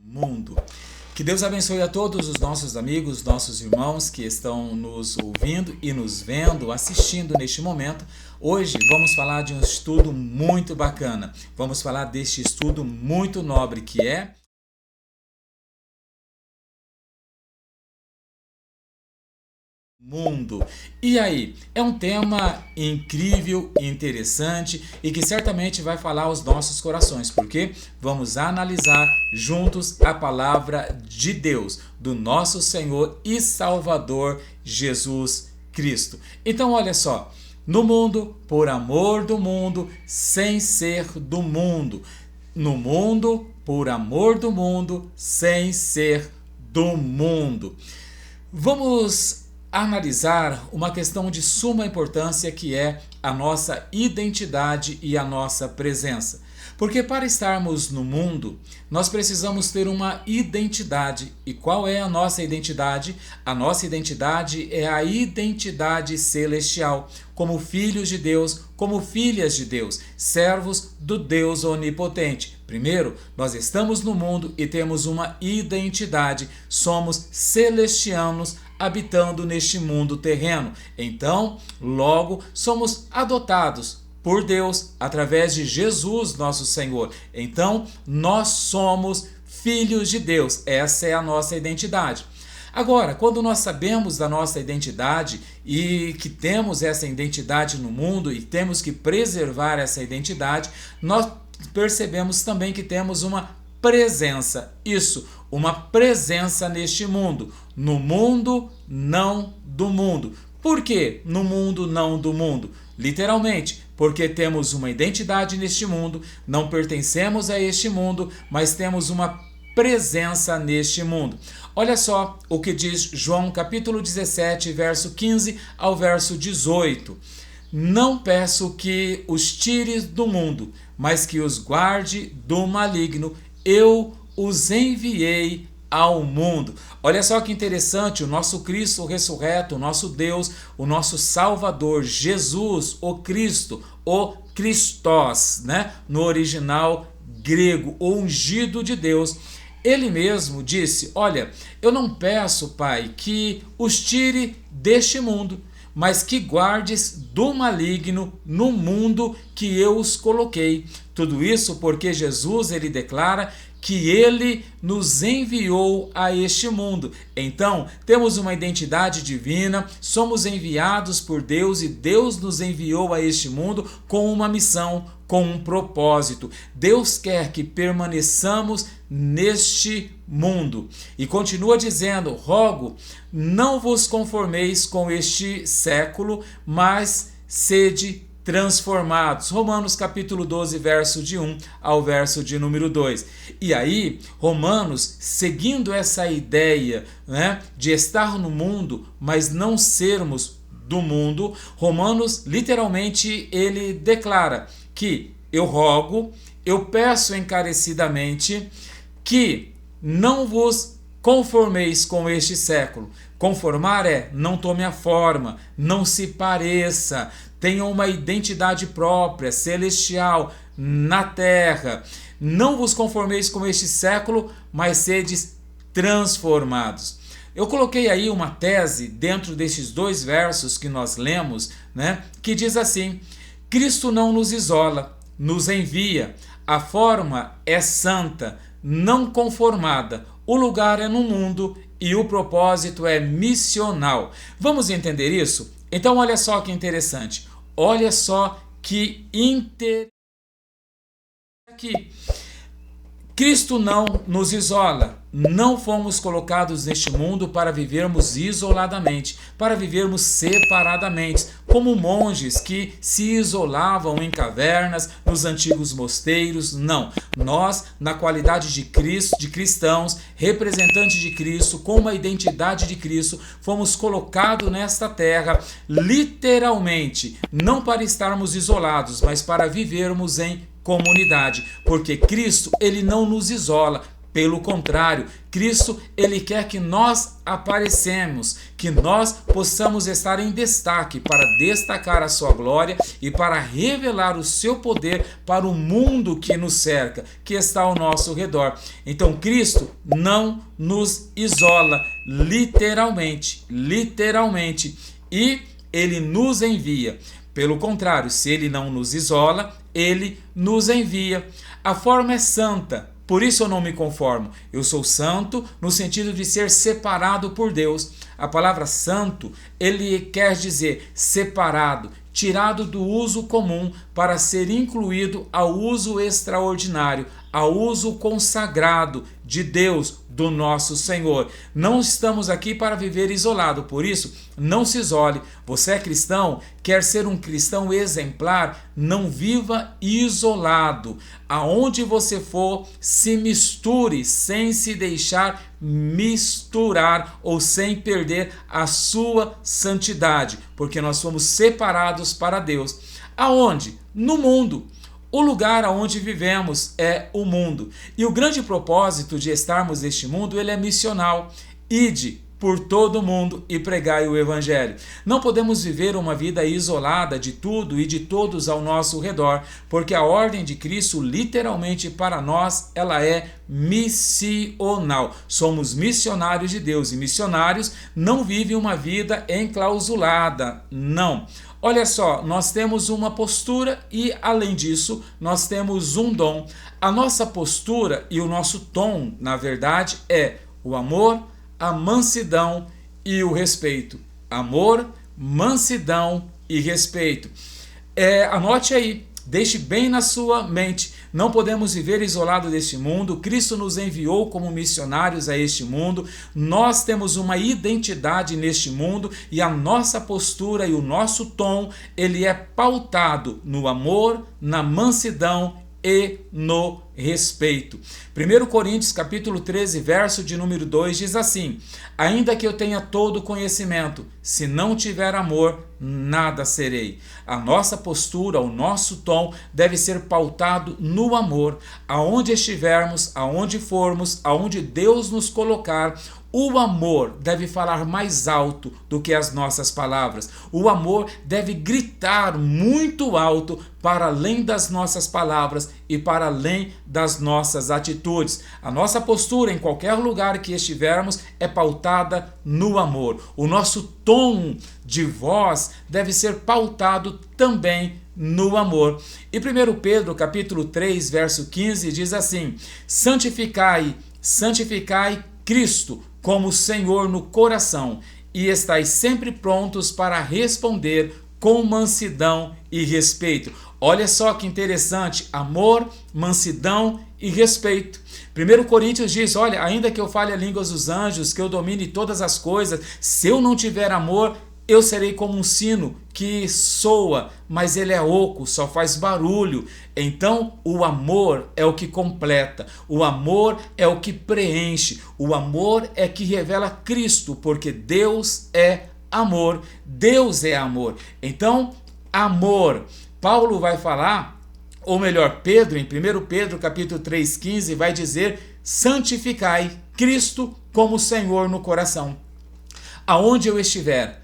mundo. Que Deus abençoe a todos os nossos amigos, nossos irmãos que estão nos ouvindo e nos vendo, assistindo neste momento. Hoje vamos falar de um estudo muito bacana. Vamos falar deste estudo muito nobre que é mundo. E aí, é um tema incrível, interessante e que certamente vai falar aos nossos corações, porque vamos analisar juntos a palavra de Deus, do nosso Senhor e Salvador Jesus Cristo. Então, olha só, no mundo, por amor do mundo, sem ser do mundo. No mundo, por amor do mundo, sem ser do mundo. Vamos analisar uma questão de suma importância que é a nossa identidade e a nossa presença. Porque para estarmos no mundo, nós precisamos ter uma identidade. E qual é a nossa identidade? A nossa identidade é a identidade celestial, como filhos de Deus, como filhas de Deus, servos do Deus onipotente. Primeiro, nós estamos no mundo e temos uma identidade, somos celestianos habitando neste mundo terreno. Então, logo, somos adotados por Deus através de Jesus, nosso Senhor. Então, nós somos filhos de Deus. Essa é a nossa identidade. Agora, quando nós sabemos da nossa identidade e que temos essa identidade no mundo e temos que preservar essa identidade, nós percebemos também que temos uma presença. Isso, uma presença neste mundo. No mundo, não do mundo. Por que no mundo, não do mundo? Literalmente, porque temos uma identidade neste mundo, não pertencemos a este mundo, mas temos uma presença neste mundo. Olha só o que diz João capítulo 17, verso 15 ao verso 18. Não peço que os tires do mundo, mas que os guarde do maligno. Eu os enviei ao mundo. Olha só que interessante, o nosso Cristo ressurreto, o nosso Deus, o nosso Salvador, Jesus, o Cristo, o Christos, né? No original grego, o ungido de Deus. Ele mesmo disse, olha, eu não peço, Pai, que os tire deste mundo, mas que guardes do maligno no mundo que eu os coloquei. Tudo isso porque Jesus, ele declara que ele nos enviou a este mundo. Então, temos uma identidade divina, somos enviados por Deus e Deus nos enviou a este mundo com uma missão, com um propósito. Deus quer que permaneçamos neste mundo. E continua dizendo, rogo, não vos conformeis com este século, mas sede transformados. Romanos capítulo 12, verso de 1 ao verso de número 2. E aí, Romanos, seguindo essa ideia, né, de estar no mundo, mas não sermos do mundo, Romanos, literalmente, ele declara que eu rogo, eu peço encarecidamente que não vos conformeis com este século. Conformar é não tome a forma, não se pareça, tenha uma identidade própria, celestial, na terra. Não vos conformeis com este século, mas sedes transformados. Eu coloquei aí uma tese dentro destes dois versos que nós lemos, né, que diz assim, Cristo não nos isola, nos envia, a forma é santa, não conformada, o lugar é no mundo e o propósito é missional. Vamos entender isso? Então olha só que interessante, olha só que interessante aqui. Cristo não nos isola, não fomos colocados neste mundo para vivermos isoladamente, para vivermos separadamente, como monges que se isolavam em cavernas, nos antigos mosteiros. Não, nós, na qualidade de Cristo, de cristãos, representantes de Cristo, com uma identidade de Cristo, fomos colocados nesta terra, literalmente, não para estarmos isolados, mas para vivermos em comunidade, porque Cristo, ele não nos isola. Pelo contrário, Cristo, ele quer que nós aparecemos, que nós possamos estar em destaque para destacar a sua glória e para revelar o seu poder para o mundo que nos cerca, que está ao nosso redor. Então, Cristo não nos isola, literalmente, e ele nos envia. Pelo contrário, se ele não nos isola, ele nos envia. A forma é santa. Por isso eu não me conformo. Eu sou santo no sentido de ser separado por Deus. A palavra santo, ele quer dizer separado, tirado do uso comum para ser incluído ao uso extraordinário, ao uso consagrado de Deus, do nosso Senhor. Não estamos aqui para viver isolado, por isso, não se isole. Você é cristão, quer ser um cristão exemplar, não viva isolado. Aonde você for, se misture sem se deixar misturar ou sem perder a sua santidade, porque nós somos separados para Deus. Aonde? No mundo. O lugar onde vivemos é o mundo. E o grande propósito de estarmos neste mundo, ele é missional. Ide por todo o mundo e pregai o evangelho. Não podemos viver uma vida isolada de tudo e de todos ao nosso redor, porque a ordem de Cristo, literalmente para nós, ela é missional. Somos missionários de Deus e missionários não vivem uma vida enclausulada, não. Olha só, nós temos uma postura e, além disso, nós temos um dom. A nossa postura e o nosso tom, na verdade, é o amor, a mansidão e o respeito. Amor, mansidão e respeito. Anote aí, deixe bem na sua mente. Não podemos viver isolado deste mundo. Cristo nos enviou como missionários a este mundo. Nós temos uma identidade neste mundo e a nossa postura e o nosso tom, ele é pautado no amor, na mansidão e no respeito. 1 Coríntios capítulo 13, verso de número 2 diz assim: ainda que eu tenha todo o conhecimento, se não tiver amor, nada serei. A nossa postura, o nosso tom deve ser pautado no amor. Aonde estivermos, aonde formos, aonde Deus nos colocar, o amor deve falar mais alto do que as nossas palavras. O amor deve gritar muito alto para além das nossas palavras e para além das nossas atitudes. A nossa postura em qualquer lugar que estivermos é pautada no amor. O nosso tom de voz deve ser pautado também no amor. E 1 Pedro capítulo 3, verso 15 diz assim: santificai Cristo como Senhor no coração, e estais sempre prontos para responder com mansidão e respeito. Olha só que interessante, amor, mansidão e respeito. 1 Coríntios diz, olha, ainda que eu fale a línguas dos anjos, que eu domine todas as coisas, se eu não tiver amor, eu serei como um sino que soa, mas ele é oco, só faz barulho. Então, o amor é o que completa, o amor é o que preenche, o amor é que revela Cristo, porque Deus é amor, Deus é amor. Então, amor, Paulo vai falar, ou melhor, Pedro, em 1 Pedro capítulo 3,15, vai dizer, santificai Cristo como Senhor no coração. Aonde eu estiver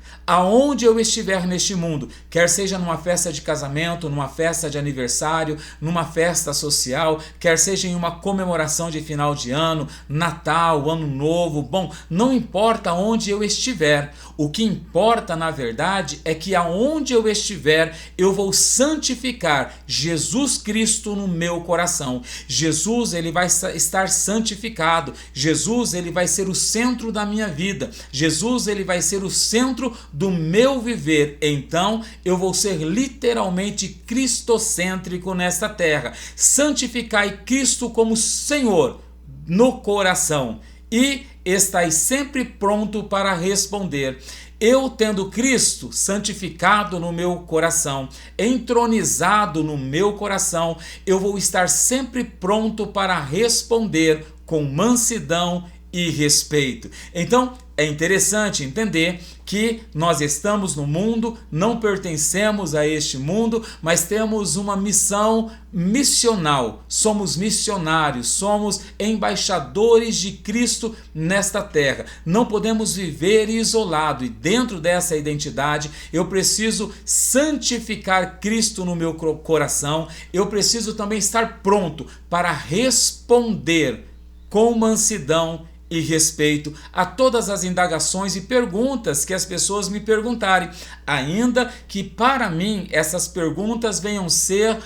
neste mundo, quer seja numa festa de casamento, numa festa de aniversário, numa festa social, quer seja em uma comemoração de final de ano, Natal, Ano Novo, bom, não importa onde eu estiver, o que importa na verdade é que aonde eu estiver, eu vou santificar Jesus Cristo no meu coração. Jesus, ele vai estar santificado, Jesus, ele vai ser o centro da minha vida, Jesus, ele vai ser o centro do meu viver. Então eu vou ser literalmente cristocêntrico nesta terra. Santificai Cristo como Senhor no coração e estais sempre pronto para responder. Eu tendo Cristo santificado no meu coração, entronizado no meu coração, eu vou estar sempre pronto para responder com mansidão e respeito. Então, é interessante entender que nós estamos no mundo, não pertencemos a este mundo, mas temos uma missão missional. Somos missionários, somos embaixadores de Cristo nesta terra. Não podemos viver isolado e dentro dessa identidade eu preciso santificar Cristo no meu coração. Eu preciso também estar pronto para responder com mansidão e respeito a todas as indagações e perguntas que as pessoas me perguntarem, ainda que para mim essas perguntas venham ser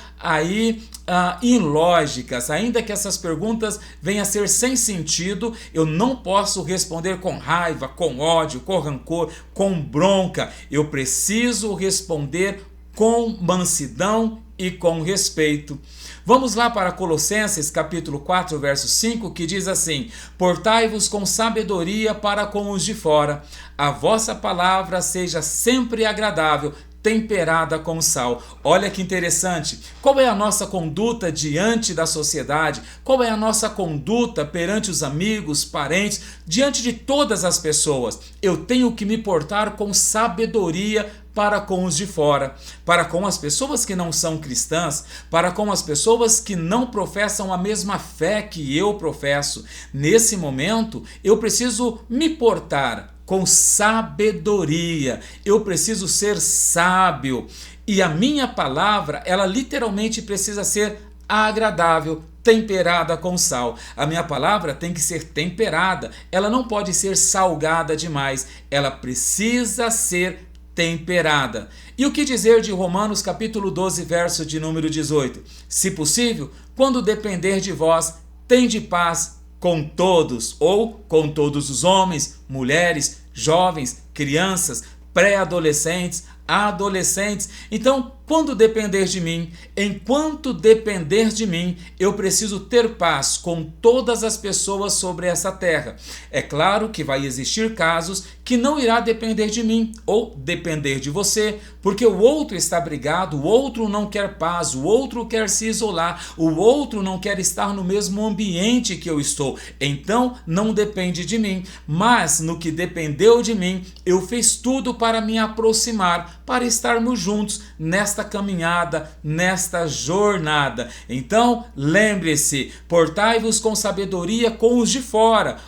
ilógicas, ainda que essas perguntas venham a ser sem sentido, eu não posso responder com raiva, com ódio, com rancor, com bronca. Eu preciso responder com mansidão e com respeito. Vamos lá para Colossenses capítulo 4, verso 5, que diz assim: portai-vos com sabedoria para com os de fora, a vossa palavra seja sempre agradável, temperada com sal. Olha que interessante. Qual é a nossa conduta diante da sociedade? Qual é a nossa conduta perante os amigos, parentes, diante de todas as pessoas? Eu tenho que me portar com sabedoria para com os de fora, para com as pessoas que não são cristãs, para com as pessoas que não professam a mesma fé que eu professo. Nesse momento, eu preciso me portar com sabedoria, eu preciso ser sábio, e a minha palavra, ela literalmente precisa ser agradável, temperada com sal. A minha palavra tem que ser temperada, ela não pode ser salgada demais, ela precisa ser temperada. E o que dizer de Romanos capítulo 12, verso de número 18? Se possível, quando depender de vós, tende paz com todos, ou com todos os homens, mulheres, jovens, crianças, pré-adolescentes, adolescentes. Então, quando depender de mim, enquanto depender de mim, eu preciso ter paz com todas as pessoas sobre essa terra. É claro que vai existir casos que não irá depender de mim ou depender de você, porque o outro está brigado, o outro não quer paz, o outro quer se isolar, o outro não quer estar no mesmo ambiente que eu estou. Então, não depende de mim, mas no que dependeu de mim, eu fiz tudo para me aproximar, para estarmos juntos nesta caminhada, nesta jornada. Então, lembre-se, portai-vos com sabedoria com os de fora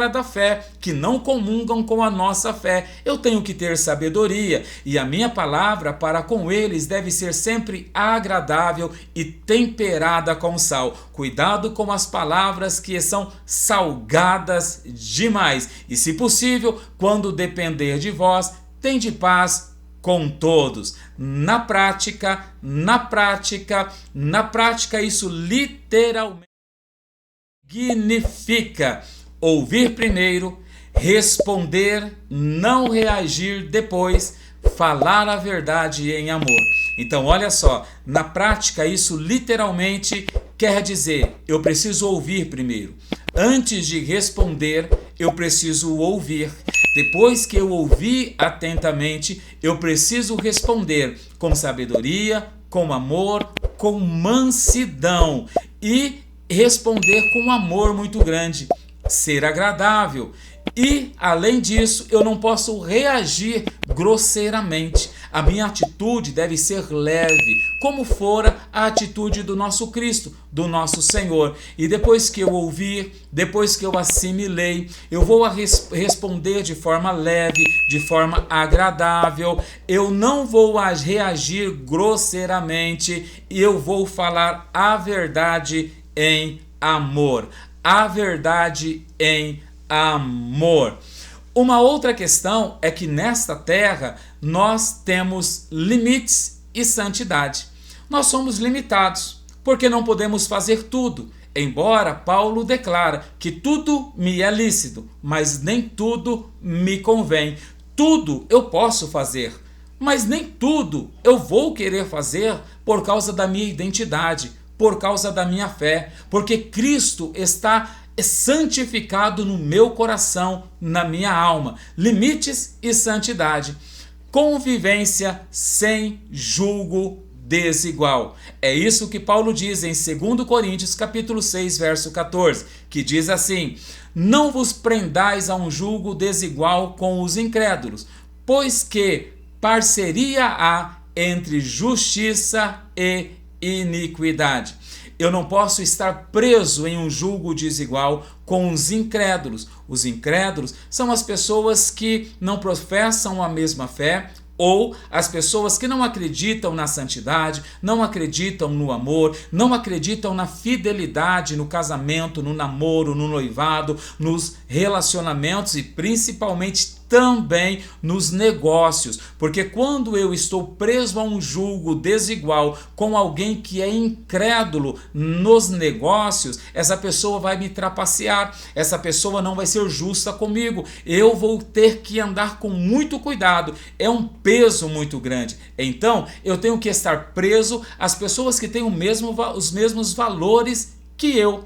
da fé, que não comungam com a nossa fé. Eu tenho que ter sabedoria, e a minha palavra para com eles deve ser sempre agradável e temperada com sal. Cuidado com as palavras que são salgadas demais. E, se possível, quando depender de vós, tende paz com todos. Na prática, isso literalmente significa ouvir primeiro, responder, não reagir depois, falar a verdade em amor. Então, olha só, na prática isso literalmente quer dizer, eu preciso ouvir primeiro. Antes de responder, eu preciso ouvir. Depois que eu ouvir atentamente, eu preciso responder com sabedoria, com amor, com mansidão e responder com um amor muito grande, ser agradável. E, além disso, eu não posso reagir grosseiramente. A minha atitude deve ser leve, como fora a atitude do nosso Cristo, do nosso Senhor. E depois que eu ouvir, depois que eu assimilei, eu vou responder de forma leve, de forma agradável. Eu não vou reagir grosseiramente e eu vou falar a verdade em amor. A verdade em amor. Uma outra questão é que nesta terra nós temos limites e santidade. Nós somos limitados, porque não podemos fazer tudo. Embora Paulo declara que tudo me é lícito, mas nem tudo me convém. Tudo eu posso fazer, mas nem tudo eu vou querer fazer por causa da minha identidade, por causa da minha fé, porque Cristo está santificado no meu coração, na minha alma. Limites e santidade. Convivência sem julgo desigual. É isso que Paulo diz em 2 Coríntios capítulo 6, verso 14, que diz assim: não vos prendais a um julgo desigual com os incrédulos, pois que parceria há entre justiça e iniquidade. Eu não posso estar preso em um julgo desigual com os incrédulos. Os incrédulos são as pessoas que não professam a mesma fé, ou as pessoas que não acreditam na santidade, não acreditam no amor, não acreditam na fidelidade no casamento, no namoro, no noivado, nos relacionamentos e principalmente também nos negócios, porque quando eu estou preso a um julgo desigual com alguém que é incrédulo nos negócios, essa pessoa vai me trapacear, essa pessoa não vai ser justa comigo, eu vou ter que andar com muito cuidado, é um peso muito grande. Então eu tenho que estar preso às pessoas que têm os mesmos valores que eu.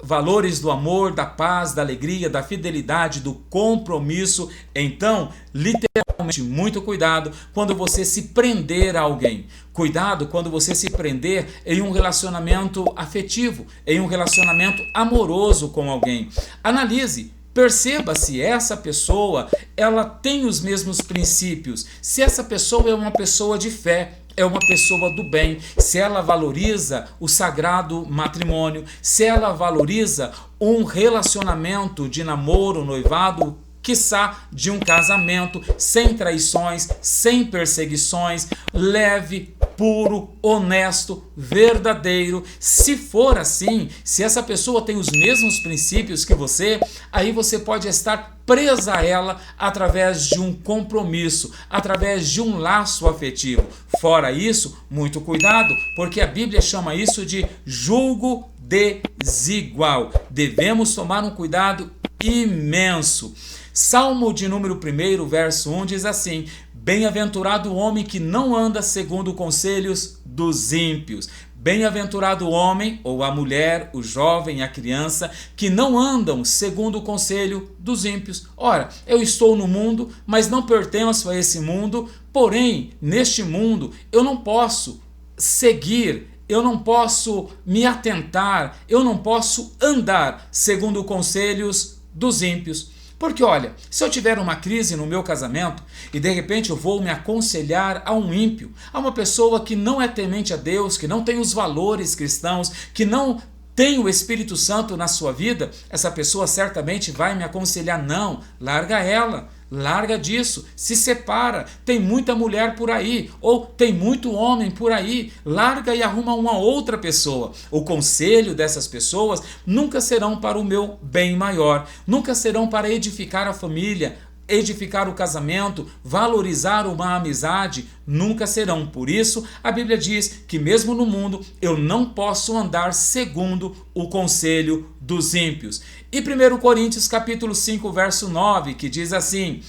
Valores do amor, da paz, da alegria, da fidelidade, do compromisso. Então, literalmente, muito cuidado quando você se prender a alguém. Cuidado quando você se prender em um relacionamento afetivo, em um relacionamento amoroso com alguém. Analise. Perceba se essa pessoa ela tem os mesmos princípios, se essa pessoa é uma pessoa de fé, é uma pessoa do bem, se ela valoriza o sagrado matrimônio, se ela valoriza um relacionamento de namoro, noivado, quiçá de um casamento, sem traições, sem perseguições, leve, puro, honesto, verdadeiro. Se for assim, se essa pessoa tem os mesmos princípios que você, aí você pode estar presa a ela através de um compromisso, através de um laço afetivo. Fora isso, muito cuidado, porque a Bíblia chama isso de julgo desigual. Devemos tomar um cuidado imenso. Salmo de número 1, verso 1 diz assim: bem-aventurado o homem que não anda segundo conselhos dos ímpios. Bem-aventurado o homem, ou a mulher, o jovem, a criança, que não andam segundo o conselho dos ímpios. Ora, eu estou no mundo, mas não pertenço a esse mundo, porém, neste mundo, eu não posso seguir, eu não posso me atentar, eu não posso andar segundo conselhos dos ímpios. Porque olha, se eu tiver uma crise no meu casamento e de repente eu vou me aconselhar a um ímpio, a uma pessoa que não é temente a Deus, que não tem os valores cristãos, que não tem o Espírito Santo na sua vida, essa pessoa certamente vai me aconselhar: não, larga ela, larga disso, se separa, tem muita mulher por aí, ou tem muito homem por aí, larga e arruma uma outra pessoa. O conselho dessas pessoas nunca serão para o meu bem maior, nunca serão para edificar a família, edificar o casamento, valorizar uma amizade, nunca serão. Por isso, a Bíblia diz que mesmo no mundo eu não posso andar segundo o conselho dos ímpios. E 1 Coríntios capítulo 5, verso 9, que diz assim: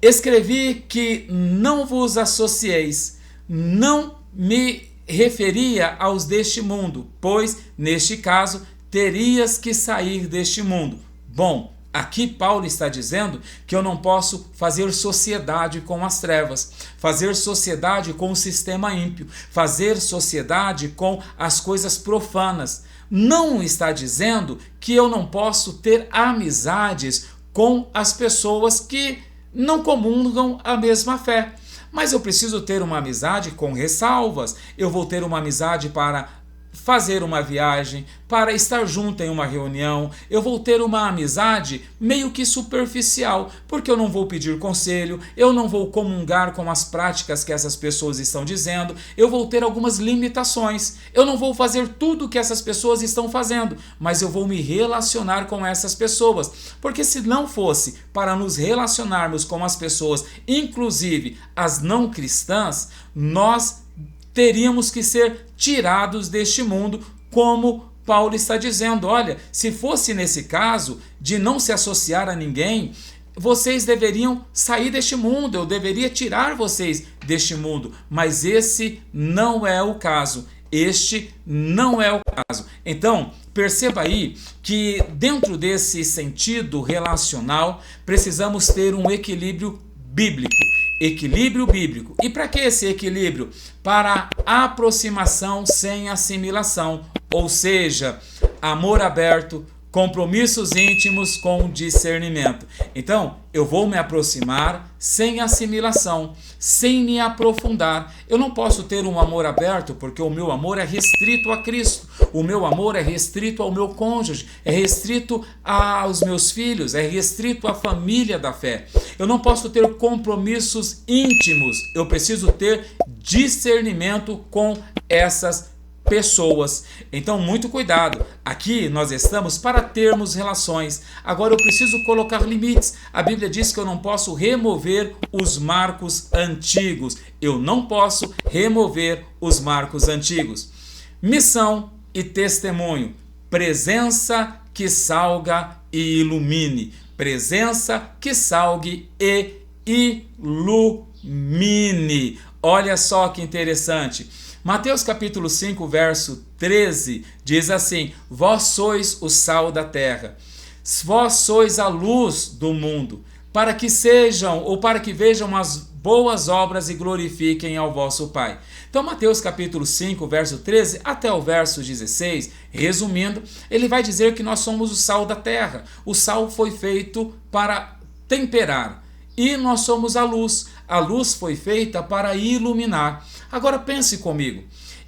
escrevi que não vos associeis, não me referia aos deste mundo, pois, neste caso, terias que sair deste mundo. Bom, aqui Paulo está dizendo que eu não posso fazer sociedade com as trevas, fazer sociedade com o sistema ímpio, fazer sociedade com as coisas profanas. Não está dizendo que eu não posso ter amizades com as pessoas que não comungam a mesma fé. Mas eu preciso ter uma amizade com ressalvas. Eu vou ter uma amizade para fazer uma viagem, para estar junto em uma reunião. Eu vou ter uma amizade meio que superficial, porque eu não vou pedir conselho, eu não vou comungar com as práticas que essas pessoas estão dizendo, eu vou ter algumas limitações, eu não vou fazer tudo o que essas pessoas estão fazendo, mas eu vou me relacionar com essas pessoas, porque se não fosse para nos relacionarmos com as pessoas, inclusive as não cristãs, nós teríamos que ser tirados deste mundo, como Paulo está dizendo. Olha, se fosse nesse caso de não se associar a ninguém, vocês deveriam sair deste mundo, eu deveria tirar vocês deste mundo, mas esse não é o caso. Este não é o caso. Então, perceba aí que dentro desse sentido relacional, precisamos ter um equilíbrio bíblico. equilíbrio bíblico. E para que esse equilíbrio? Para aproximação sem assimilação, ou seja, amor aberto, compromissos íntimos com discernimento. Então, eu vou me aproximar sem assimilação, sem me aprofundar. Eu não posso ter um amor aberto porque o meu amor é restrito a Cristo. O meu amor é restrito ao meu cônjuge, é restrito aos meus filhos, é restrito à família da fé. Eu não posso ter compromissos íntimos. Eu preciso ter discernimento com essas pessoas. Então, muito cuidado. Aqui nós estamos para termos relações. Agora eu preciso colocar limites. A Bíblia diz que eu não posso remover os marcos antigos. Eu não posso remover os marcos antigos. Missão e testemunho. Presença que salga e ilumine. Presença que salgue e ilumine. Olha só que interessante. Mateus capítulo 5, verso 13, diz assim: vós sois o sal da terra, vós sois a luz do mundo, para que sejam ou para que vejam as boas obras e glorifiquem ao vosso Pai. Então Mateus capítulo 5, verso 13 até o verso 16, resumindo, ele vai dizer que nós somos o sal da terra. O sal foi feito para temperar e nós somos a luz. A luz foi feita para iluminar. Agora pense comigo,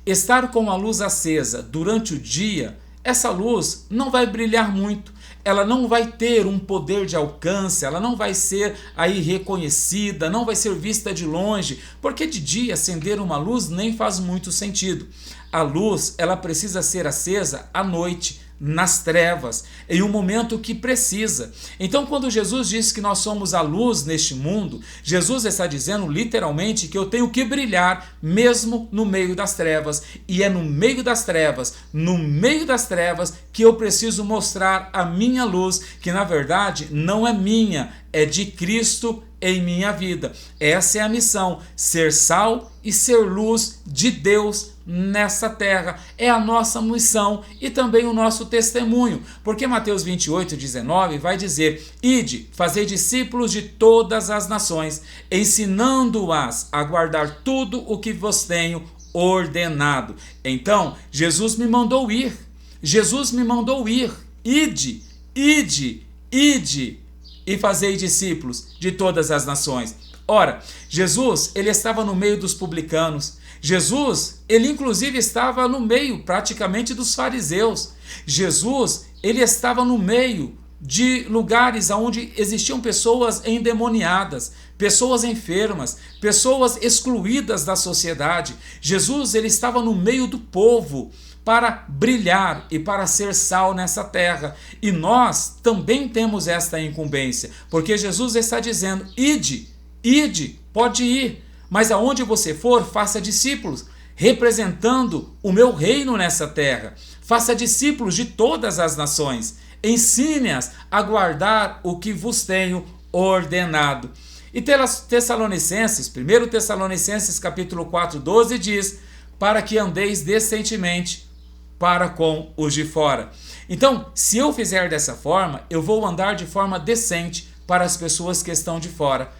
estar com a luz acesa durante o dia, essa luz não vai brilhar muito, ela não vai ter um poder de alcance, ela não vai ser aí reconhecida, não vai ser vista de longe, porque de dia acender uma luz nem faz muito sentido. A luz, ela precisa ser acesa à noite, nas trevas, em um momento que precisa. Então, quando Jesus diz que nós somos a luz neste mundo, Jesus está dizendo literalmente que eu tenho que brilhar mesmo no meio das trevas. E é no meio das trevas, que eu preciso mostrar a minha luz, que na verdade não é minha, é de Cristo em minha vida. Essa é a missão, ser sal e ser luz de Deus nessa terra. É a nossa missão e também o nosso testemunho, porque Mateus 28, 19 vai dizer: ide, fazei discípulos de todas as nações, ensinando-as a guardar tudo o que vos tenho ordenado. Então, Jesus me mandou ir. Ide, e fazei discípulos de todas as nações. Ora, Jesus, ele estava no meio dos publicanos. Jesus, ele inclusive estava no meio praticamente dos fariseus. Jesus, ele estava no meio de lugares onde existiam pessoas endemoniadas, pessoas enfermas, pessoas excluídas da sociedade. Jesus, ele estava no meio do povo para brilhar e para ser sal nessa terra. E nós também temos esta incumbência, porque Jesus está dizendo: ide, pode ir, mas aonde você for, faça discípulos, representando o meu reino nessa terra. Faça discípulos de todas as nações, ensine-as a guardar o que vos tenho ordenado. E Tessalonicenses, 1 Tessalonicenses capítulo 4, 12 diz: para que andeis decentemente para com os de fora. Então, se eu fizer dessa forma, eu vou andar de forma decente para as pessoas que estão de fora.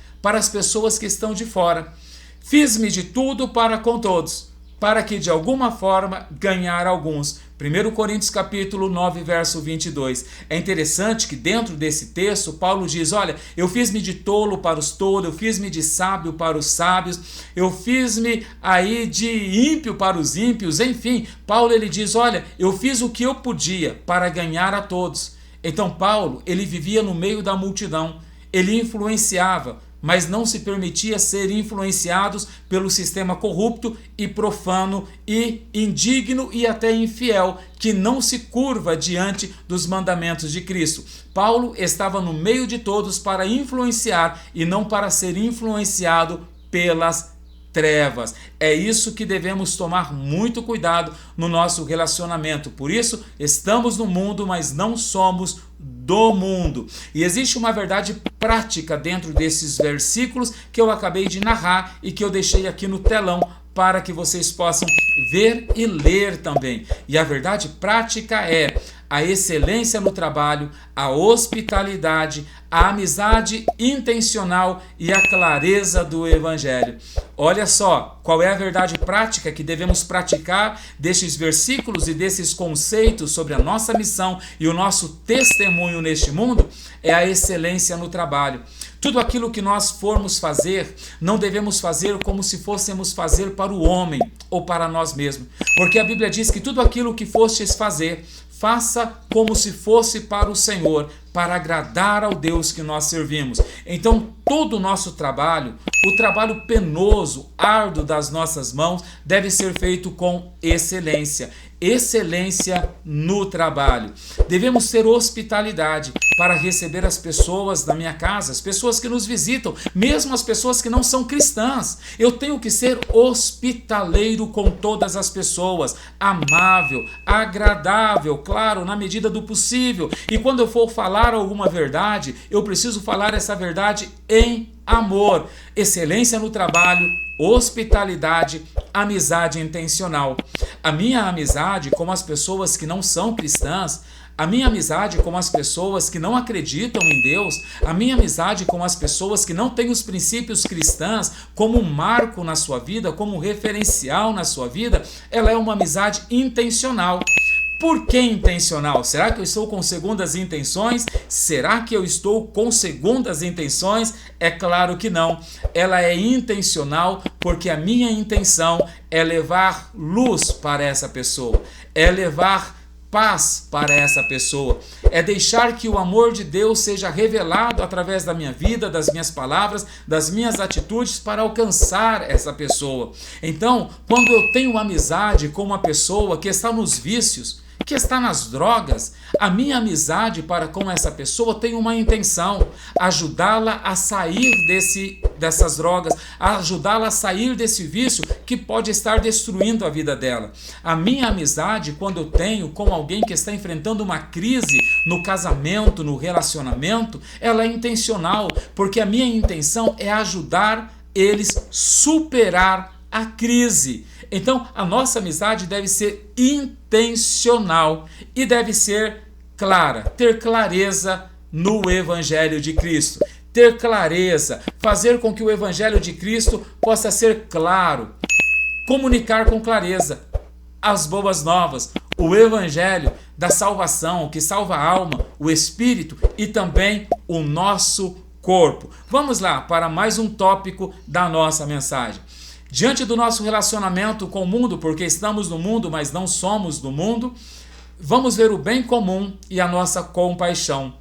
Fiz-me de tudo para com todos, para que de alguma forma ganhar alguns. 1 Coríntios capítulo 9, verso 22. É interessante que dentro desse texto, Paulo diz: olha, eu fiz-me de tolo para os tolos, eu fiz-me de sábio para os sábios, eu fiz-me aí de ímpio para os ímpios, enfim. Paulo, ele diz: olha, eu fiz o que eu podia para ganhar a todos. Então Paulo, ele vivia no meio da multidão, ele influenciava, mas não se permitia ser influenciados pelo sistema corrupto e profano e indigno e até infiel, que não se curva diante dos mandamentos de Cristo. Paulo estava no meio de todos para influenciar e não para ser influenciado pelas trevas. É isso que devemos tomar muito cuidado no nosso relacionamento. Por isso, estamos no mundo, mas não somos do mundo. E existe uma verdade prática dentro desses versículos que eu acabei de narrar e que eu deixei aqui no telão para que vocês possam ver e ler também. E a verdade prática é a excelência no trabalho, a hospitalidade, a amizade intencional e a clareza do Evangelho. Olha só, qual é a verdade prática que devemos praticar destes versículos e desses conceitos sobre a nossa missão e o nosso testemunho neste mundo? É a excelência no trabalho. Tudo aquilo que nós formos fazer, não devemos fazer como se fôssemos fazer para o homem ou para nós mesmos. Porque a Bíblia diz que tudo aquilo que fostes fazer, faça como se fosse para o Senhor, para agradar ao Deus que nós servimos. Então, todo o nosso trabalho, o trabalho penoso, árduo das nossas mãos, deve ser feito com excelência. Excelência no trabalho. Devemos ter hospitalidade para receber as pessoas da minha casa, as pessoas que nos visitam, mesmo as pessoas que não são cristãs. Eu tenho que ser hospitaleiro com todas as pessoas, amável, agradável, claro, na medida do possível. E quando eu for falar alguma verdade, eu preciso falar essa verdade em amor. Excelência no trabalho, hospitalidade, amizade intencional. A minha amizade com as pessoas que não são cristãs, a minha amizade com as pessoas que não acreditam em Deus, a minha amizade com as pessoas que não têm os princípios cristãos como um marco na sua vida, como um referencial na sua vida, ela é uma amizade intencional. Por que intencional? Será que eu estou com segundas intenções? Será que eu estou com segundas intenções? É claro que não. Ela é intencional porque a minha intenção é levar luz para essa pessoa, é levar paz para essa pessoa, é deixar que o amor de Deus seja revelado através da minha vida, das minhas palavras, das minhas atitudes para alcançar essa pessoa. Então, quando eu tenho amizade com uma pessoa que está nos vícios, que está nas drogas, a minha amizade para com essa pessoa tem uma intenção: ajudá-la a sair dessas drogas, ajudá-la a sair desse vício que pode estar destruindo a vida dela. A minha amizade, quando eu tenho com alguém que está enfrentando uma crise no casamento, no relacionamento, ela é intencional, porque a minha intenção é ajudar eles superar a crise. Então, a nossa amizade deve ser intencional e deve ser clara, ter clareza no Evangelho de Cristo. Ter clareza, fazer com que o Evangelho de Cristo possa ser claro, comunicar com clareza as boas novas, o Evangelho da salvação, que salva a alma, o espírito e também o nosso corpo. Vamos lá para mais um tópico da nossa mensagem. Diante do nosso relacionamento com o mundo, porque estamos no mundo, mas não somos do mundo, vamos ver o bem comum e a nossa compaixão.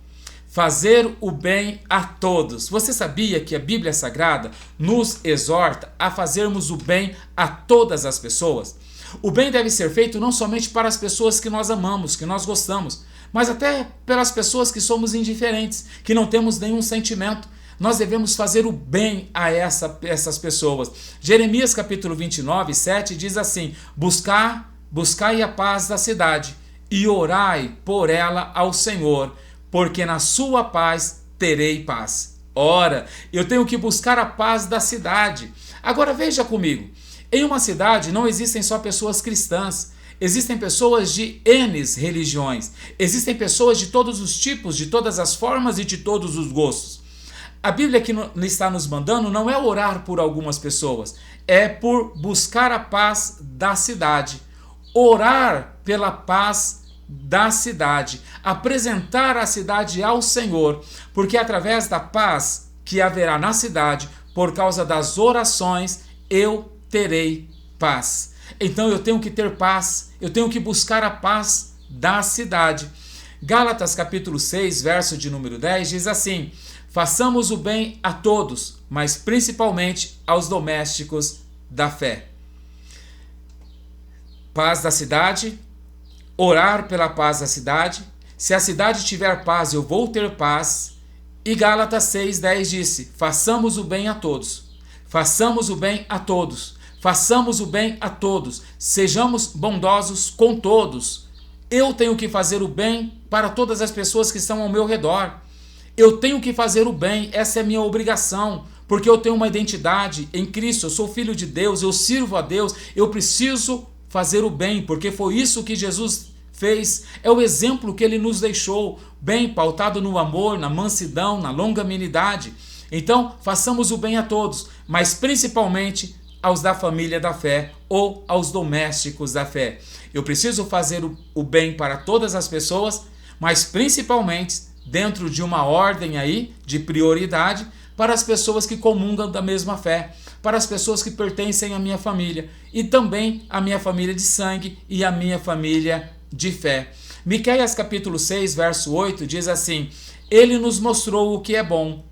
Fazer o bem a todos. Você sabia que a Bíblia Sagrada nos exorta a fazermos o bem a todas as pessoas? O bem deve ser feito não somente para as pessoas que nós amamos, que nós gostamos, mas até pelas pessoas que somos indiferentes, que não temos nenhum sentimento. Nós devemos fazer o bem a essas pessoas. Jeremias capítulo 29, 7 diz assim: buscai a paz da cidade e orai por ela ao Senhor, porque na sua paz terei paz. Ora, eu tenho que buscar a paz da cidade. Agora veja comigo, em uma cidade não existem só pessoas cristãs, existem pessoas de N religiões, existem pessoas de todos os tipos, de todas as formas e de todos os gostos. A Bíblia que está nos mandando não é orar por algumas pessoas, é por buscar a paz da cidade, orar pela paz da cidade, apresentar a cidade ao Senhor, porque através da paz que haverá na cidade, por causa das orações, eu terei paz. Então eu tenho que ter paz, eu tenho que buscar a paz da cidade. Gálatas capítulo 6, verso de número 10 diz assim: façamos o bem a todos, mas principalmente aos domésticos da fé. Paz da cidade, orar pela paz da cidade. Se a cidade tiver paz, eu vou ter paz. E Gálatas 6:10 disse: façamos o bem a todos. Façamos o bem a todos. Façamos o bem a todos. Sejamos bondosos com todos. Eu tenho que fazer o bem para todas as pessoas que estão ao meu redor. Eu tenho que fazer o bem, essa é a minha obrigação, porque eu tenho uma identidade em Cristo, eu sou filho de Deus, eu sirvo a Deus, eu preciso fazer o bem, porque foi isso que Jesus fez, é o exemplo que ele nos deixou, bem pautado no amor, na mansidão, na longanimidade. Então, façamos o bem a todos, mas principalmente aos da família da fé ou aos domésticos da fé. Eu preciso fazer o bem para todas as pessoas, mas principalmente dentro de uma ordem aí de prioridade para as pessoas que comungam da mesma fé, para as pessoas que pertencem à minha família e também à minha família de sangue e à minha família de fé. Miqueias capítulo 6, verso 8 diz assim: Ele nos mostrou o que é bom,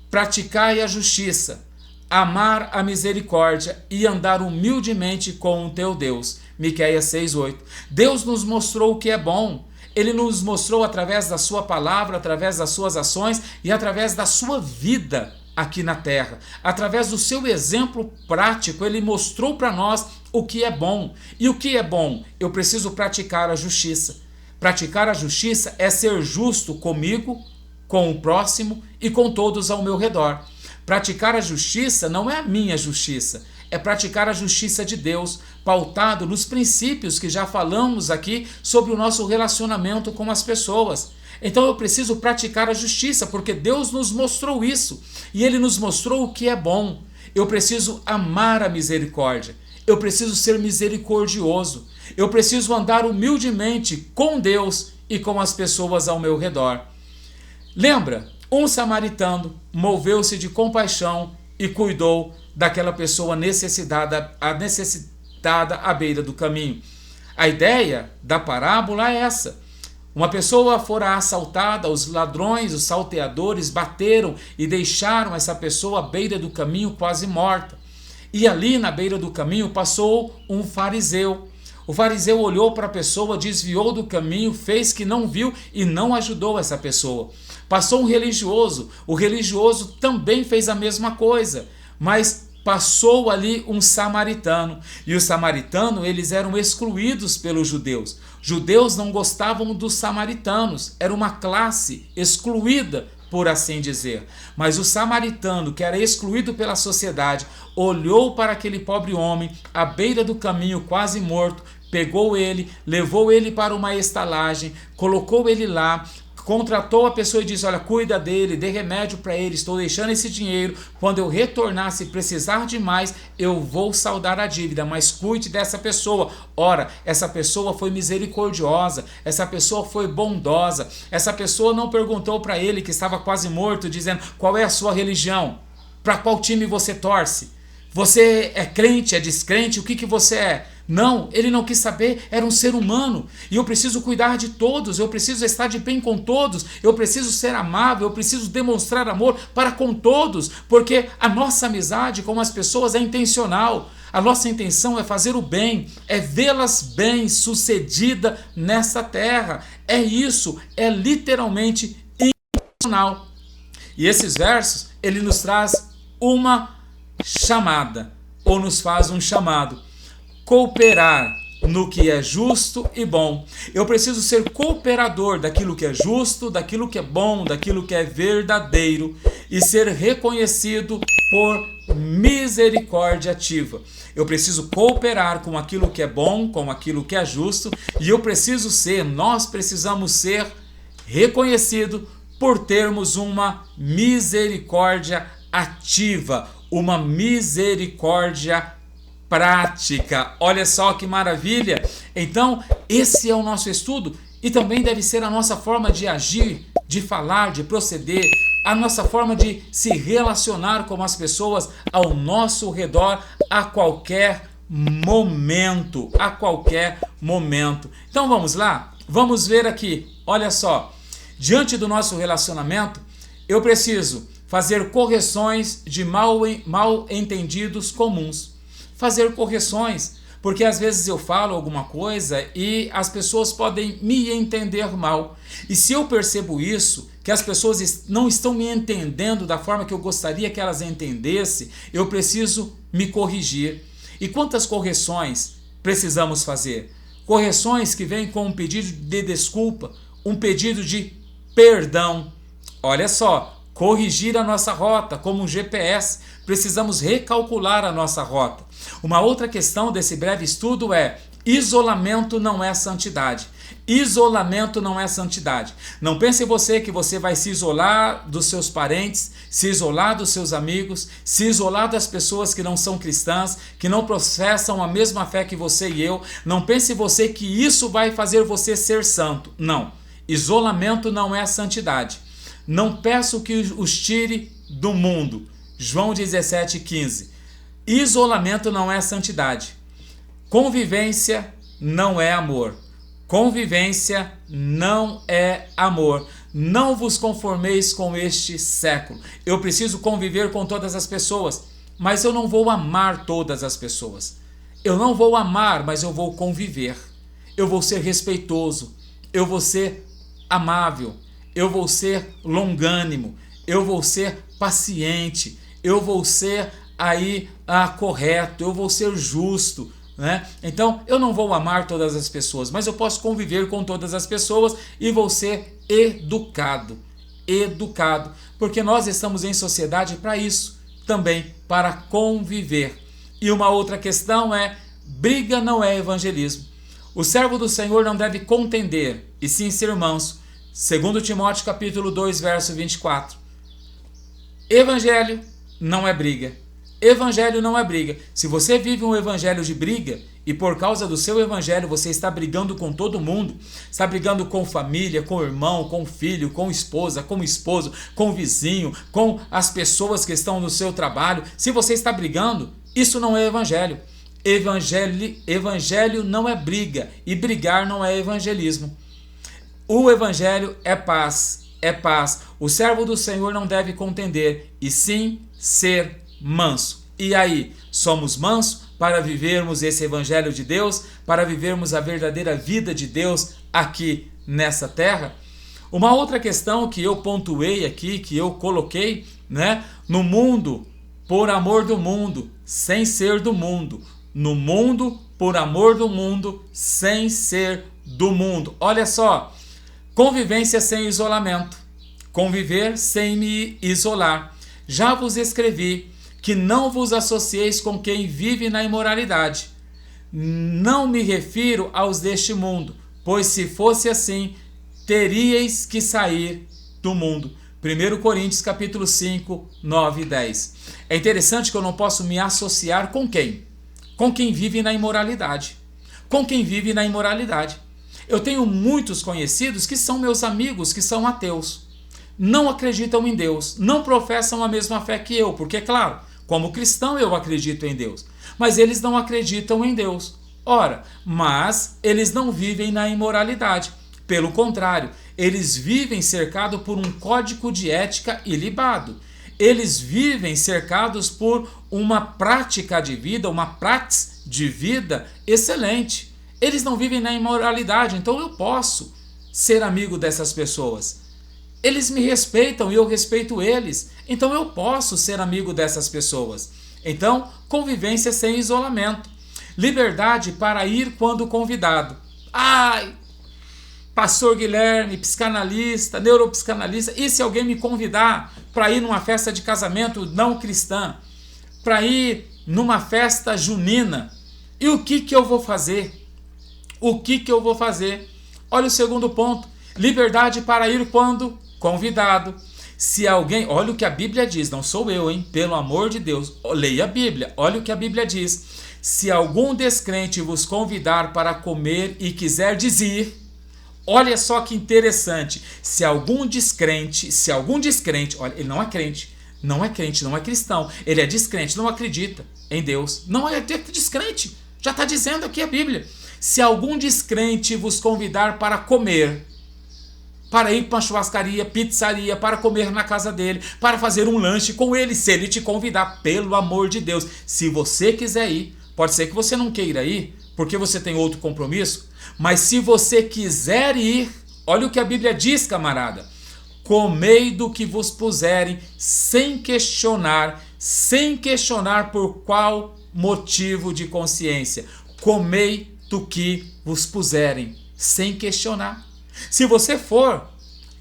praticai a justiça, amar a misericórdia e andar humildemente com o teu Deus. Miqueias 6:8. Deus nos mostrou o que é bom. Ele nos mostrou através da sua palavra, através das suas ações e através da sua vida aqui na terra. Através do seu exemplo prático, ele mostrou para nós o que é bom. E o que é bom? Eu preciso praticar a justiça. Praticar a justiça é ser justo comigo, com o próximo e com todos ao meu redor. Praticar a justiça não é a minha justiça, é praticar a justiça de Deus, pautado nos princípios que já falamos aqui sobre o nosso relacionamento com as pessoas. Então eu preciso praticar a justiça, porque Deus nos mostrou isso, e Ele nos mostrou o que é bom. Eu preciso amar a misericórdia, eu preciso ser misericordioso, eu preciso andar humildemente com Deus e com as pessoas ao meu redor. Lembra, um samaritano moveu-se de compaixão e cuidou daquela pessoa necessitada à beira do caminho. A ideia da parábola é essa. Uma pessoa fora assaltada, os ladrões, os salteadores bateram e deixaram essa pessoa à beira do caminho quase morta. E ali na beira do caminho passou um fariseu. O fariseu olhou para a pessoa, desviou do caminho, fez que não viu e não ajudou essa pessoa. Passou um religioso, o religioso também fez a mesma coisa, mas passou ali um samaritano. E os samaritanos, eles eram excluídos pelos judeus. Judeus não gostavam dos samaritanos, era uma classe excluída, por assim dizer. Mas o samaritano, que era excluído pela sociedade, olhou para aquele pobre homem à beira do caminho, quase morto, pegou ele, levou ele para uma estalagem, colocou ele lá, contratou a pessoa e disse: olha, cuida dele, dê remédio para ele, estou deixando esse dinheiro, quando eu retornar, se precisar de mais, eu vou saldar a dívida, mas cuide dessa pessoa. Ora, essa pessoa foi misericordiosa, essa pessoa foi bondosa, essa pessoa não perguntou para ele, que estava quase morto, dizendo: qual é a sua religião? Para qual time você torce? Você é crente, é descrente? O que você é? Não, ele não quis saber, era um ser humano. E eu preciso cuidar de todos, eu preciso estar de bem com todos, eu preciso ser amável, eu preciso demonstrar amor para com todos, porque a nossa amizade com as pessoas é intencional. A nossa intenção é fazer o bem, é vê-las bem sucedida nessa terra. É isso, é literalmente intencional. E esses versos, ele nos traz uma chamada, ou nos faz um chamado: cooperar no que é justo e bom. Eu preciso ser cooperador daquilo que é justo, daquilo que é bom, daquilo que é verdadeiro e ser reconhecido por misericórdia ativa. Eu preciso cooperar com aquilo que é bom, com aquilo que é justo, e nós precisamos ser reconhecido por termos uma misericórdia ativa, uma misericórdia prática. Olha só que maravilha! Então, esse é o nosso estudo e também deve ser a nossa forma de agir, de falar, de proceder, a nossa forma de se relacionar com as pessoas ao nosso redor a qualquer momento, Então vamos lá? Vamos ver aqui. Olha só, diante do nosso relacionamento, eu preciso fazer correções de mal entendidos comuns. Fazer correções, porque às vezes eu falo alguma coisa e as pessoas podem me entender mal. E se eu percebo isso, que as pessoas não estão me entendendo da forma que eu gostaria que elas entendessem, eu preciso me corrigir. E quantas correções precisamos fazer? Correções que vêm com um pedido de desculpa, um pedido de perdão. Olha só, corrigir a nossa rota como um GPS, precisamos recalcular a nossa rota. Uma outra questão desse breve estudo é Isolamento não é santidade. Isolamento não é santidade. Não pense você que você vai se isolar dos seus parentes, se isolar dos seus amigos, se isolar das pessoas que não são cristãs, que não professam a mesma fé que você e eu. Não pense você que isso vai fazer você ser santo. Não. Isolamento não é santidade. Não peço que os tire do mundo. João 17,15. Isolamento não é santidade. Convivência não é amor. Convivência não é amor. Não vos conformeis com este século. Eu preciso conviver com todas as pessoas, mas eu não vou amar todas as pessoas. Eu não vou amar, mas eu vou conviver. Eu vou ser respeitoso. Eu vou ser amável. Eu vou ser longânimo. Eu vou ser paciente. Eu vou ser correto. Eu vou ser justo. Né? Então eu não vou amar todas as pessoas, mas eu posso conviver com todas as pessoas e vou ser educado, porque nós estamos em sociedade para isso, também para conviver. E uma outra questão é: briga não é evangelismo. O servo do Senhor não deve contender, e sim ser manso. 2 Timóteo capítulo 2, verso 24. Evangelho não é briga. Evangelho não é briga. Se você vive um evangelho de briga e por causa do seu evangelho você está brigando com todo mundo, está brigando com família, com irmão, com filho, com esposa, com esposo, com vizinho, com as pessoas que estão no seu trabalho, se você está brigando, isso não é evangelho. Evangelho não é briga e brigar não é evangelismo. O evangelho é paz, é paz. O servo do Senhor não deve contender e sim ser manso. E aí, somos mansos para vivermos esse evangelho de Deus, para vivermos a verdadeira vida de Deus aqui nessa terra? Uma outra questão que eu pontuei aqui, que eu coloquei, né? No mundo, por amor do mundo, sem ser do mundo. No mundo, por amor do mundo, sem ser do mundo. Olha só, convivência sem isolamento. Conviver sem me isolar. Já vos escrevi que não vos associeis com quem vive na imoralidade. Não me refiro aos deste mundo, pois se fosse assim, teríeis que sair do mundo. 1 Coríntios capítulo 5, 9 e 10. É interessante que eu não posso me associar com quem? Com quem vive na imoralidade. Com quem vive na imoralidade. Eu tenho muitos conhecidos que são meus amigos, que são ateus. Não acreditam em Deus, não professam a mesma fé que eu, porque, claro, como cristão eu acredito em Deus, mas eles não acreditam em Deus. Ora, mas eles não vivem na imoralidade. Pelo contrário, eles vivem cercados por um código de ética ilibado. Eles vivem cercados por uma prática de vida, uma praxis de vida excelente. Eles não vivem na imoralidade, então eu posso ser amigo dessas pessoas. Eles me respeitam e eu respeito eles, então eu posso ser amigo dessas pessoas. Então, convivência sem isolamento. Liberdade para ir quando convidado. Pastor Guilherme, psicanalista, neuropsicanalista, e se alguém me convidar para ir numa festa de casamento não cristã, para ir numa festa junina, e o que eu vou fazer? O que eu vou fazer? Olha o segundo ponto. Liberdade para ir quando convidado. Se alguém, olha o que a Bíblia diz, não sou eu, hein? Pelo amor de Deus, leia a Bíblia, olha o que a Bíblia diz. Se algum descrente vos convidar para comer e quiser dizer, olha só que interessante, se algum descrente, olha, ele não é crente, não é cristão, ele é descrente, não acredita em Deus, não é descrente, já está dizendo aqui a Bíblia. Se algum descrente vos convidar para comer, para ir para uma churrascaria, pizzaria, para comer na casa dele, para fazer um lanche com ele, se ele te convidar, pelo amor de Deus, se você quiser ir, pode ser que você não queira ir, porque você tem outro compromisso, mas se você quiser ir, olha o que a Bíblia diz, camarada, comei do que vos puserem, sem questionar por qual motivo de consciência, comei do que vos puserem, sem questionar. Se você for,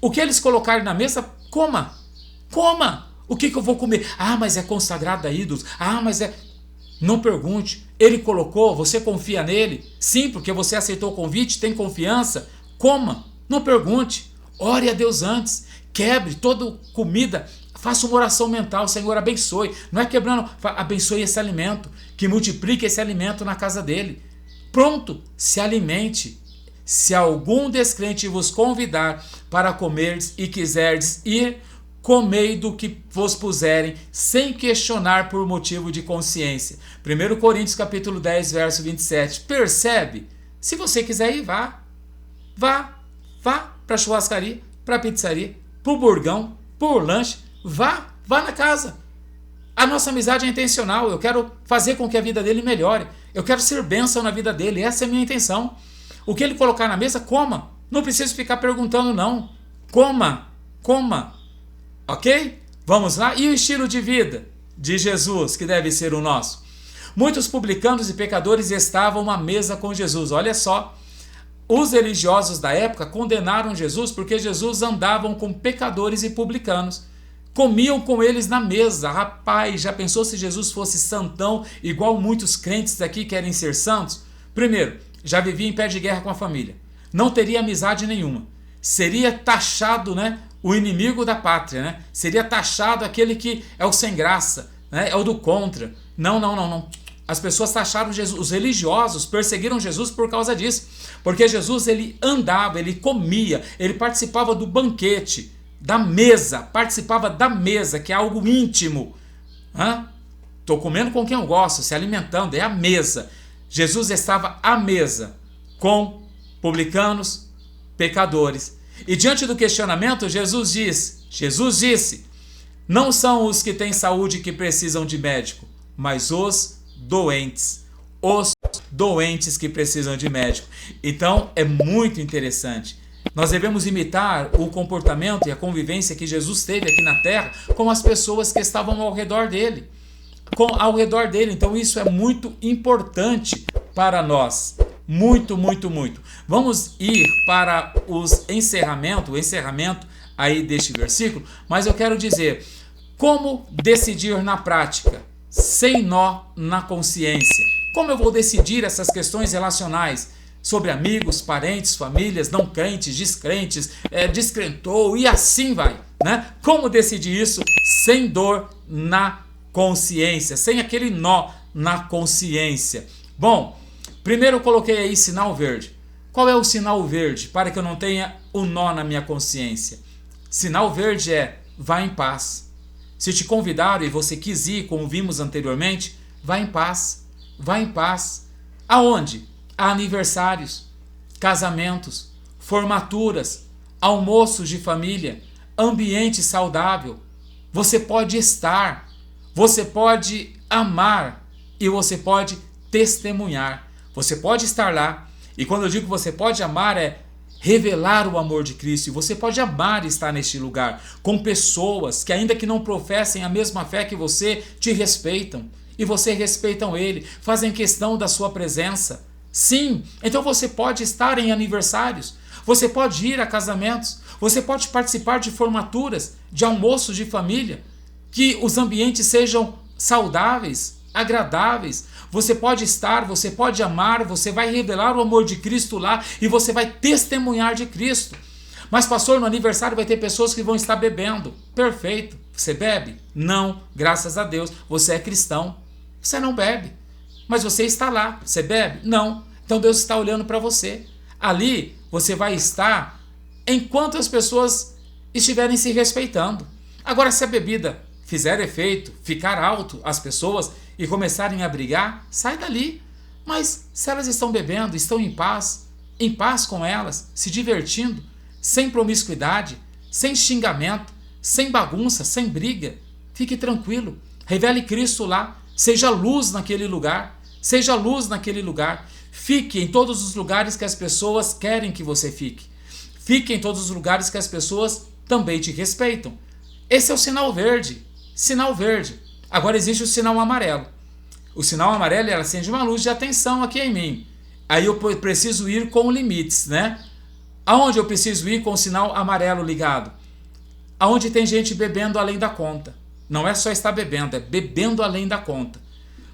o que eles colocarem na mesa, coma. O que eu vou comer? Mas é consagrado a ídolos. Mas é... Não pergunte. Ele colocou, você confia nele? Sim, porque você aceitou o convite, tem confiança? Coma, não pergunte, ore a Deus antes, quebre toda comida, faça uma oração mental, Senhor, abençoe, não é quebrando, abençoe esse alimento, que multiplique esse alimento na casa dele. Pronto, se alimente. Se algum descrente vos convidar para comerdes e quiserdes ir, comei do que vos puserem, sem questionar por motivo de consciência. 1 Coríntios capítulo 10, verso 27. Percebe? Se você quiser ir, vá. Vá para a churrascaria, para a pizzaria, para o burgão, por lanche. Vá na casa. A nossa amizade é intencional. Eu quero fazer com que a vida dele melhore. Eu quero ser bênção na vida dele. Essa é a minha intenção. O que ele colocar na mesa, coma. Não preciso ficar perguntando, não. Coma. Ok? Vamos lá? E o estilo de vida de Jesus, que deve ser o nosso? Muitos publicanos e pecadores estavam à mesa com Jesus. Olha só. Os religiosos da época condenaram Jesus porque Jesus andava com pecadores e publicanos. Comiam com eles na mesa. Rapaz, já pensou se Jesus fosse santão, igual muitos crentes aqui querem ser santos? Primeiro, já vivia em pé de guerra com a família. Não teria amizade nenhuma. Seria taxado, né, o inimigo da pátria, né? Seria taxado aquele que é o sem graça, né? É o do contra. Não. As pessoas taxaram Jesus, os religiosos perseguiram Jesus por causa disso. Porque Jesus, ele andava, ele comia, ele participava do banquete, da mesa, participava da mesa, que é algo íntimo. Estou comendo com quem eu gosto, se alimentando, é a mesa. Jesus estava à mesa com publicanos, pecadores. E diante do questionamento, Jesus disse, não são os que têm saúde que precisam de médico, mas os doentes que precisam de médico. Então é muito interessante. Nós devemos imitar o comportamento e a convivência que Jesus teve aqui na terra com as pessoas que estavam ao redor dele. Então isso é muito importante para nós. Muito. Vamos ir para o encerramento aí deste versículo, mas eu quero dizer, como decidir na prática, sem nó na consciência? Como eu vou decidir essas questões relacionais sobre amigos, parentes, famílias, não crentes, descrentes, descrentou e assim vai, né? Como decidir isso sem dor na consciência, sem aquele nó na consciência? Bom, primeiro eu coloquei aí sinal verde. Qual é o sinal verde para que eu não tenha o nó na minha consciência? Sinal verde é: vá em paz. Se te convidaram e você quis ir, como vimos anteriormente, vá em paz. Vá em paz. Aonde? A aniversários, casamentos, formaturas, almoços de família, ambiente saudável. Você pode estar, você pode amar e você pode testemunhar. Você pode estar lá. E quando eu digo que você pode amar, é revelar o amor de Cristo. E você pode amar estar neste lugar com pessoas que, ainda que não professem a mesma fé que você, te respeitam. E você respeitam ele, fazem questão da sua presença. Sim, então você pode estar em aniversários, você pode ir a casamentos, você pode participar de formaturas, de almoços de família, que os ambientes sejam saudáveis, agradáveis. Você pode estar, você pode amar, você vai revelar o amor de Cristo lá e você vai testemunhar de Cristo. Mas pastor, no aniversário vai ter pessoas que vão estar bebendo. Perfeito. Você bebe? Não, graças a Deus. Você é cristão. Você não bebe. Mas você está lá. Você bebe? Não. Então Deus está olhando para você. Ali você vai estar enquanto as pessoas estiverem se respeitando. Agora, se a bebida fizer efeito, ficar alto as pessoas e começarem a brigar, sai dali. Mas se elas estão bebendo, estão em paz com elas, se divertindo, sem promiscuidade, sem xingamento, sem bagunça, sem briga, fique tranquilo. Revele Cristo lá. Seja luz naquele lugar. Seja luz naquele lugar. Fique em todos os lugares que as pessoas querem que você fique. Fique em todos os lugares que as pessoas também te respeitam. Esse é o sinal verde. Sinal verde. Agora existe o sinal amarelo. O sinal amarelo, ela acende uma luz de atenção aqui em mim. Aí eu preciso ir com limites, né? Aonde eu preciso ir com o sinal amarelo ligado? Aonde tem gente bebendo além da conta. Não é só estar bebendo, é bebendo além da conta.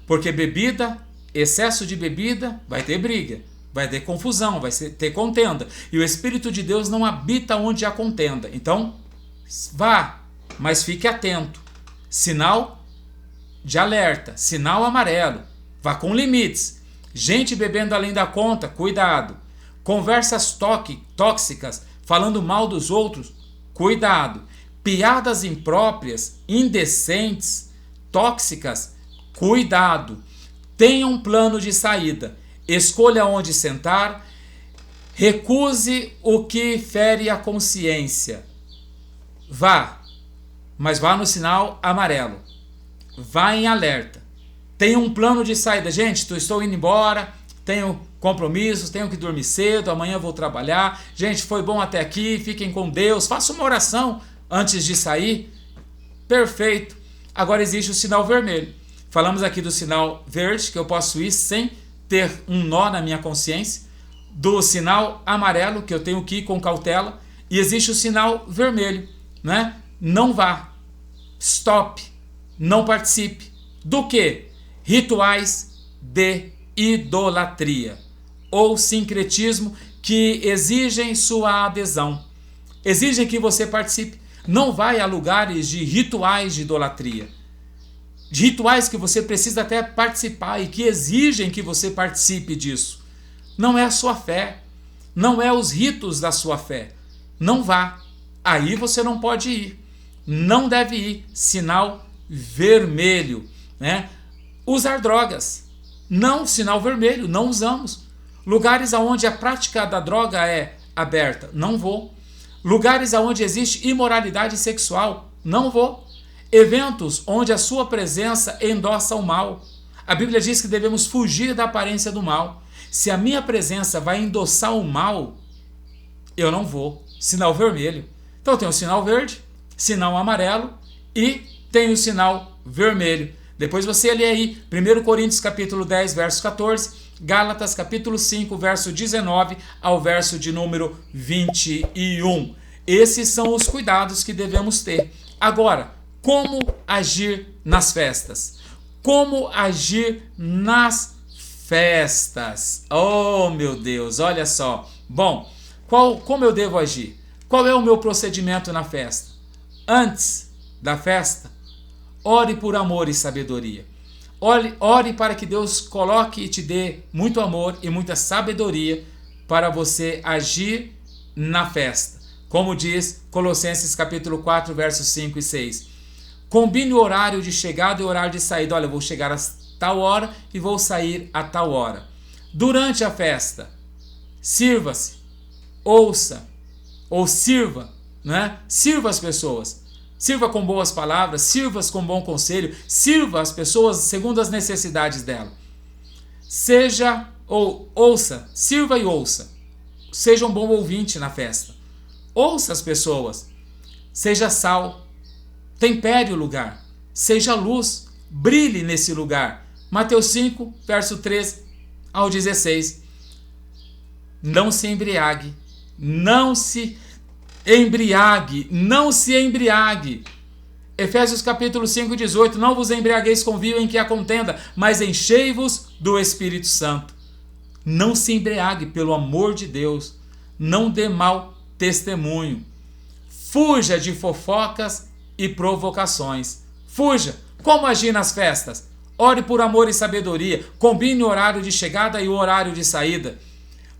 Porque bebida excesso de bebida, vai ter briga, vai ter confusão, vai ter contenda. E o Espírito de Deus não habita onde há contenda. Então, vá, mas fique atento. Sinal de alerta, sinal amarelo. Vá com limites. Gente bebendo além da conta, cuidado. Conversas tóxicas, falando mal dos outros, cuidado. Piadas impróprias, indecentes, tóxicas, cuidado. Tenha um plano de saída. Escolha onde sentar. Recuse o que fere a consciência. Vá, mas vá no sinal amarelo. Vá em alerta. Tenha um plano de saída. Gente, estou indo embora, tenho compromissos, tenho que dormir cedo, amanhã vou trabalhar. Gente, foi bom até aqui, fiquem com Deus. Faça uma oração antes de sair. Perfeito. Agora existe o sinal vermelho. Falamos aqui do sinal verde, que eu posso ir sem ter um nó na minha consciência. Do sinal amarelo, que eu tenho que ir com cautela. E existe o sinal vermelho, né? Não vá. Stop. Não participe. Do que? Rituais de idolatria ou sincretismo que exigem sua adesão. Exigem que você participe. Não vai a lugares de rituais de idolatria. De rituais que você precisa até participar e que exigem que você participe disso. Não é a sua fé. Não é os ritos da sua fé. Não vá. Aí você não pode ir. Não deve ir. Sinal vermelho, né? Usar drogas. Não, sinal vermelho, não usamos. Lugares onde a prática da droga é aberta, não vou. Lugares onde existe imoralidade sexual, não vou. Eventos onde a sua presença endossa o mal. A Bíblia diz que devemos fugir da aparência do mal. Se a minha presença vai endossar o mal, eu não vou. Sinal vermelho. Então tem o sinal verde, sinal amarelo e tem o sinal vermelho. Depois você lê aí 1 Coríntios capítulo 10, verso 14, Gálatas capítulo 5, verso 19 ao verso de número 21. Esses são os cuidados que devemos ter. Agora, como agir nas festas? Como agir nas festas? Oh, meu Deus, olha só. Bom, como eu devo agir? Qual é o meu procedimento na festa? Antes da festa, ore por amor e sabedoria. Ore para que Deus coloque e te dê muito amor e muita sabedoria para você agir na festa. Como diz Colossenses capítulo 4, versos 5 e 6. Combine o horário de chegada e o horário de saída. Olha, eu vou chegar a tal hora e vou sair a tal hora. Durante a festa, sirva-se, ouça ou sirva, né? Sirva as pessoas. Sirva com boas palavras, sirva com bom conselho, sirva as pessoas segundo as necessidades dela. Ouça, sirva e ouça. Seja um bom ouvinte na festa. Ouça as pessoas. Seja sal. Tempere o lugar. Seja luz. Brilhe nesse lugar. Mateus 5, verso 13 ao 16. Não se embriague. Não se embriague. Não se embriague. Efésios capítulo 5, 18. Não vos embriagueis com vinho em que há contenda, mas enchei-vos do Espírito Santo. Não se embriague, pelo amor de Deus. Não dê mau testemunho. Fuja de fofocas e provocações. Fuja. Como agir nas festas? Ore por amor e sabedoria. Combine o horário de chegada e o horário de saída.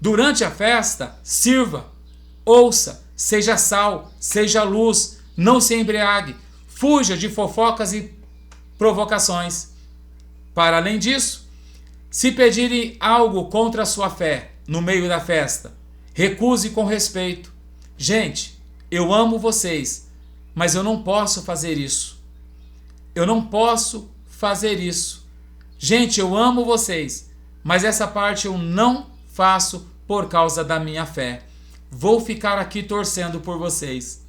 Durante a festa, sirva, ouça, seja sal, seja luz, não se embriague. Fuja de fofocas e provocações. Para além disso, se pedirem algo contra a sua fé no meio da festa, recuse com respeito. Gente, eu amo vocês, mas eu não posso fazer isso. Eu não posso fazer isso. Gente, eu amo vocês, mas essa parte eu não faço por causa da minha fé. Vou ficar aqui torcendo por vocês.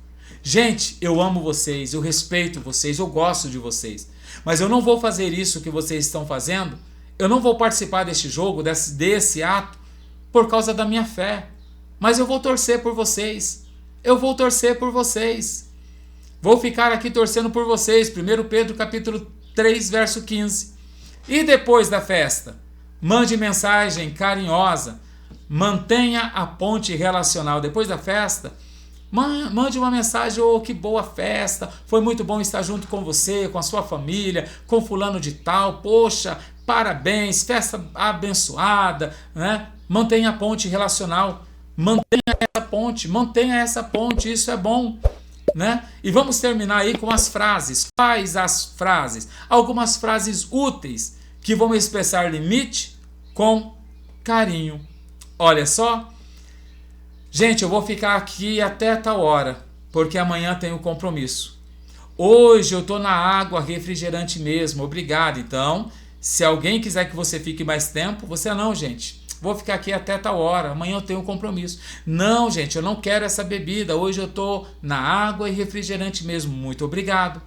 Gente, eu amo vocês, eu respeito vocês, eu gosto de vocês, mas eu não vou fazer isso que vocês estão fazendo. Eu não vou participar deste jogo, desse ato, por causa da minha fé. Mas eu vou torcer por vocês. Eu vou torcer por vocês. Vou ficar aqui torcendo por vocês. 1 Pedro capítulo 3, verso 15. E depois da festa? Mande mensagem carinhosa. Mantenha a ponte relacional. Depois da festa, mande uma mensagem: oh, que boa festa, foi muito bom estar junto com você, com a sua família, com fulano de tal, poxa, parabéns, festa abençoada, né? Mantenha a ponte relacional, mantenha essa ponte, isso é bom, né? E vamos terminar aí com as frases. Quais as frases? Algumas frases úteis que vão expressar limite com carinho. Olha só, gente, eu vou ficar aqui até tal hora, porque amanhã tenho compromisso. Hoje eu estou na água refrigerante mesmo, obrigado. Então, se alguém quiser que você fique mais tempo, você não, gente. Vou ficar aqui até tal hora, amanhã eu tenho compromisso. Não, gente, eu não quero essa bebida, hoje eu estou na água e refrigerante mesmo, muito obrigado.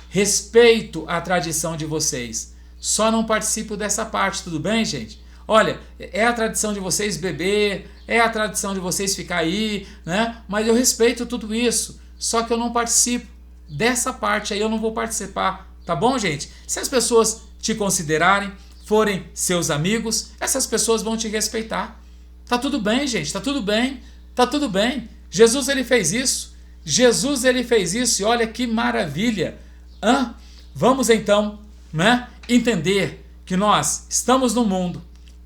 Respeito a tradição de vocês, só não participo dessa parte, tudo bem, gente? Olha, é a tradição de vocês beber, é a tradição de vocês ficar aí, né? Mas eu respeito tudo isso, só que eu não participo dessa parte aí, eu não vou participar, tá bom, gente? Se as pessoas te considerarem, forem seus amigos, essas pessoas vão te respeitar. Tá tudo bem, gente, tá tudo bem, tá tudo bem. Jesus, ele fez isso. Jesus, ele fez isso e olha que maravilha. Vamos então, né, entender que nós estamos no mundo,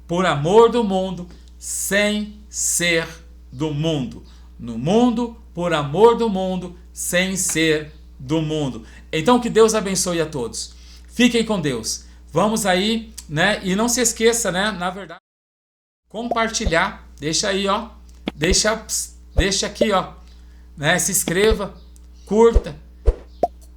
por amor do mundo, sem ser do mundo. No mundo, por amor do mundo, sem ser do mundo. Então que Deus abençoe a todos. Fiquem com Deus. Vamos aí, né? E não se esqueça, né? Na verdade, compartilhar. Deixa aí, ó. Deixa aqui, ó. Né? Se inscreva, curta,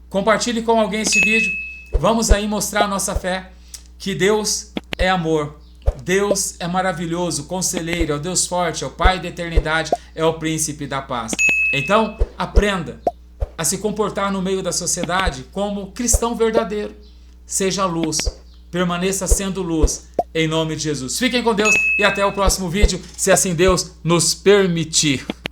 compartilhe com alguém esse vídeo. Vamos aí mostrar a nossa fé, que Deus é amor. Deus é maravilhoso, conselheiro, é o Deus forte, é o Pai da eternidade, é o príncipe da paz. Então, aprenda a se comportar no meio da sociedade como cristão verdadeiro. Seja luz, permaneça sendo luz, em nome de Jesus. Fiquem com Deus e até o próximo vídeo, se assim Deus nos permitir.